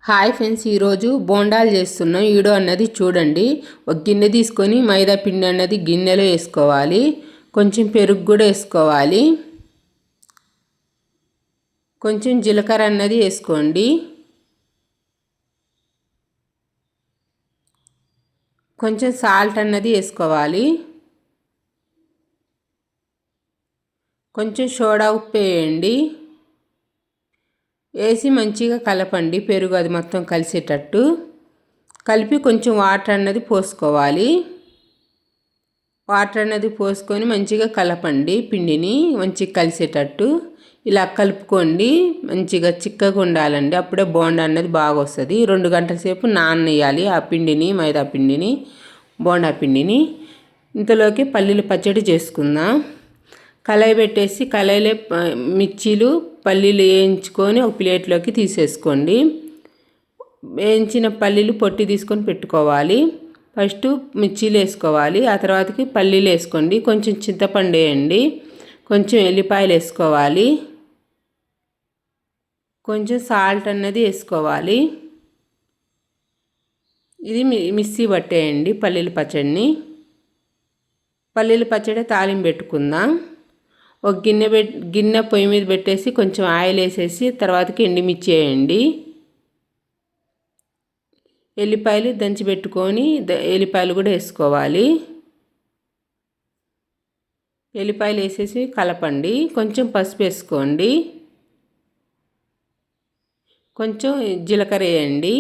Hi friends, ఈరోజు బోండాలు చేస్తున్నాం. వీడియో అన్నది చూడండి. ఒక గిన్నె తీసుకొని మైదా పిండి అన్నది గిన్నెలో వేసుకోవాలి. కొంచెం పెరుగు కూడా వేసుకోవాలి. కొంచెం జీలకర్ర అన్నది వేసుకోండి. కొంచెం సాల్ట్ అన్నది వేసుకోవాలి. కొంచెం సోడా ఉప్పు వేయండి. వేసి మంచిగా కలపండి. పెరుగు అది మొత్తం కలిసేటట్టు కలిపి కొంచెం వాటర్ అన్నది పోసుకోవాలి. వాటర్ అన్నది పోసుకొని మంచిగా కలపండి. పిండిని మంచిగా కలిసేటట్టు ఇలా కలుపుకోండి. మంచిగా చిక్కగా ఉండాలండి. అప్పుడే బోండా అన్నది బాగా వస్తుంది. 2 గంటల సేపు నాననియాలి ఆ పిండిని, మైదా పిండిని, బోండా పిండిని. ఇంతలోకి పల్లీల పచ్చడి చేసుకుందాం. కళాయి పెట్టేసి కళాయిలో మిర్చీలు పల్లీలు వేయించుకొని ఒక ప్లేట్లోకి తీసేసుకోండి. వేయించిన పల్లీలు పొట్టి తీసుకొని పెట్టుకోవాలి. ఫస్ట్ మిర్చీలు వేసుకోవాలి. ఆ తర్వాతకి పల్లీలు వేసుకోండి. కొంచెం చింతపండు వేయండి. కొంచెం ఎల్లిపాయలు వేసుకోవాలి. కొంచెం సాల్ట్ అన్నది వేసుకోవాలి. ఇది మిక్సీ పట్టేయండి పల్లీల పచ్చడిని. పల్లీల పచ్చడి తాలింపు పెట్టుకుందాం. ఒక గిన్నె పొయ్యి మీద పెట్టేసి కొంచెం ఆయిల్ వేసేసి తర్వాతకి ఎండుమిర్చి వేయండి. ఎల్లిపాయలు దంచి పెట్టుకొని ఎల్లిపాయలు కూడా వేసుకోవాలి. ఎల్లిపాయలు వేసేసి కలపండి. కొంచెం పసుపు వేసుకోండి. కొంచెం జీలకర్ర వేయండి.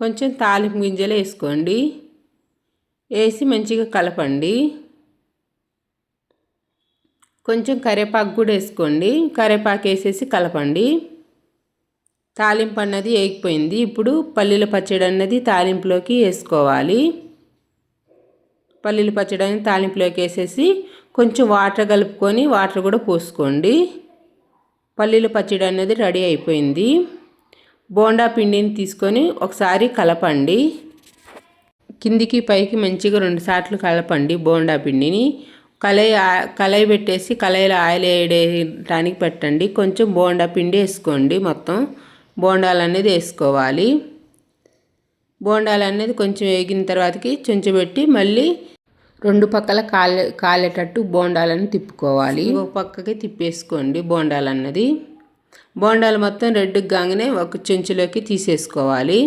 కొంచెం తాలింపు గింజలు వేసుకోండి. వేసి మంచిగా కలపండి. కొంచెం కరివేపాకు కూడా వేసుకోండి. కరివేపాకు వేసేసి కలపండి. తాలింపు అన్నది వేగిపోయింది. ఇప్పుడు పల్లీల పచ్చడి అన్నది తాలింపులోకి వేసుకోవాలి. పల్లీల పచ్చడి అనేది తాలింపులోకి వేసేసి కొంచెం వాటర్ కలుపుకొని వాటర్ కూడా పోసుకోండి. పల్లీల పచ్చడి అన్నది రెడీ అయిపోయింది. బోండా పిండిని తీసుకొని ఒకసారి కలపండి. కిందికి పైకి మంచిగా 2 సార్లు కలపండి బోండా పిండిని. కళాయి పెట్టేసి కళాయిలో ఆయిల్ వేయడానికి పెట్టండి. కొంచెం బోండా పిండి వేసుకోండి. మొత్తం బోండాలు అనేది వేసుకోవాలి. బోండాలు అనేది కొంచెం వేగిన తర్వాతకి చెంచబెట్టి మళ్ళీ 2 పక్కల కాలేటట్టు బోండాలను తిప్పుకోవాలి. ఒక పక్కకి తిప్పేసుకోండి బోండాలు అన్నది. బోండాలు మొత్తం రెడ్గా కాగానే ఒక చెంచులోకి తీసేసుకోవాలి.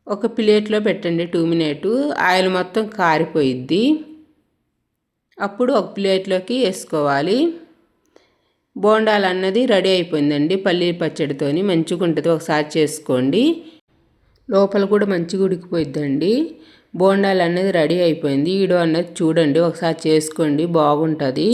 ఒక ప్లేట్లో పెట్టండి 2 మినిట్స్. ఆయిల్ మొత్తం కారిపోయిద్ది. అప్పుడు ఒక ప్లేట్లోకి వేసుకోవాలి. బోండాలు అన్నది రెడీ అయిపోయిందండి. పల్లీ పచ్చడితోని మంచిగా ఉంటుంది. ఒకసారి చేసుకోండి. లోపల కూడా మంచిగా ఉడికిపోయిద్దండి. బోండాలు అన్నది రెడీ అయిపోయింది. వీడియో అన్నది చూడండి. ఒకసారి చేసుకోండి, బాగుంటుంది.